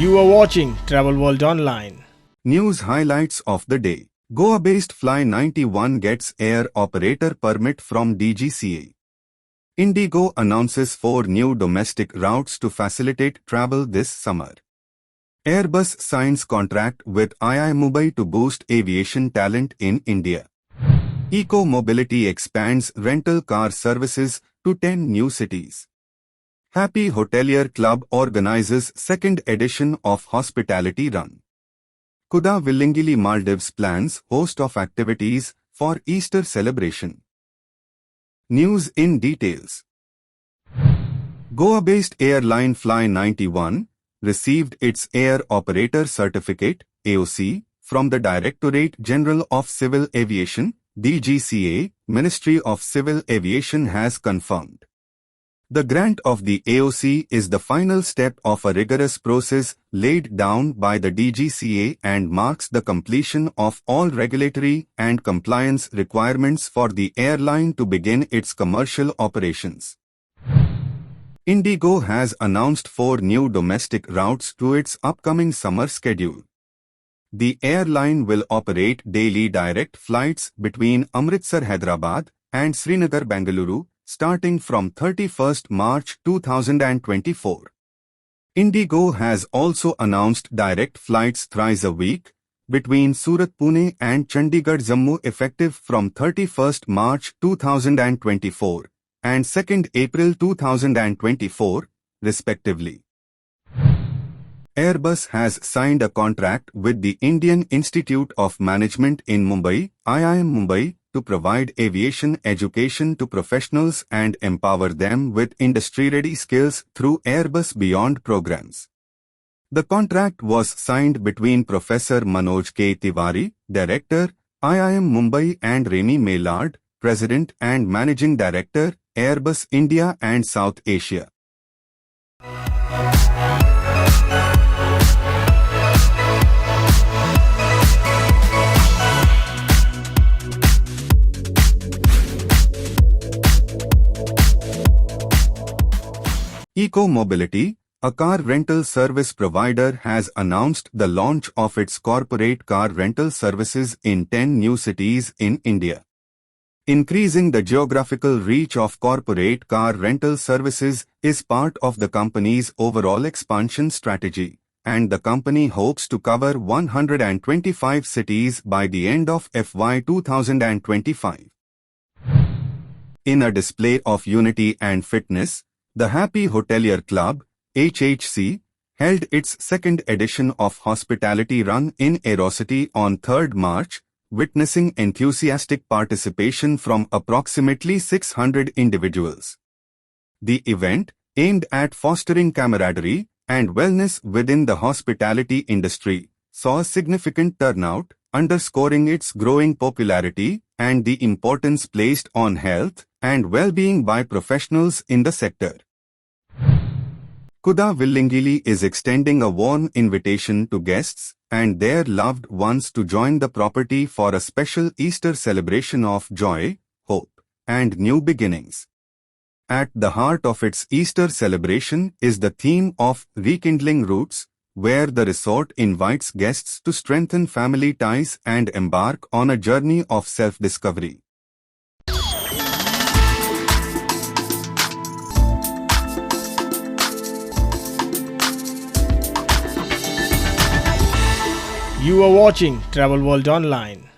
You are watching Travel World Online. News highlights of the day. Goa-based FLY91 gets air operator permit from DGCA. IndiGo announces 4 new domestic routes to facilitate travel this summer. Airbus signs contract with IIM-Mumbai to boost aviation talent in India. Eco-mobility expands rental car services to 10 new cities. Happy Hotelier Club organizes second edition of hospitality run. Kuda Villingili Maldives plans host of activities for Easter celebration. News in details. Goa-based airline FLY91 received its Air Operator Certificate (AOC) from the Directorate General of Civil Aviation (DGCA). Ministry of Civil Aviation has confirmed. The grant of the AOC is the final step of a rigorous process laid down by the DGCA and marks the completion of all regulatory and compliance requirements for the airline to begin its commercial operations. IndiGo has announced 4 new domestic routes to its upcoming summer schedule. The airline will operate daily direct flights between Amritsar, Hyderabad and Srinagar, Bengaluru, starting from 31st March 2024. IndiGo has also announced direct flights thrice a week between Surat, Pune and Chandigarh, Jammu effective from 31st March 2024 and 2nd April 2024, respectively. Airbus has signed a contract with the Indian Institute of Management in Mumbai, IIM-Mumbai, to provide aviation education to professionals and empower them with industry-ready skills through Airbus Beyond programs. The contract was signed between Professor Manoj K. Tiwari, Director, IIM-Mumbai and Remy Maillard, President and Managing Director, Airbus India and South Asia. Eco-mobility, a car rental service provider, has announced the launch of its corporate car rental services in 10 new cities in India. Increasing the geographical reach of corporate car rental services is part of the company's overall expansion strategy, and the company hopes to cover 125 cities by the end of FY 2025. In a display of unity and fitness, the Happy Hotelier Club, HHC, held its second edition of Hospitality Run in Aerocity on 3rd March, witnessing enthusiastic participation from approximately 600 individuals. The event, aimed at fostering camaraderie and wellness within the hospitality industry, saw a significant turnout, underscoring its growing popularity and the importance placed on health and well-being by professionals in the sector. Kuda Villingili is extending a warm invitation to guests and their loved ones to join the property for a special Easter celebration of joy, hope, and new beginnings. At the heart of its Easter celebration is the theme of Rekindling Roots, where the resort invites guests to strengthen family ties and embark on a journey of self-discovery. You are watching Travel World Online.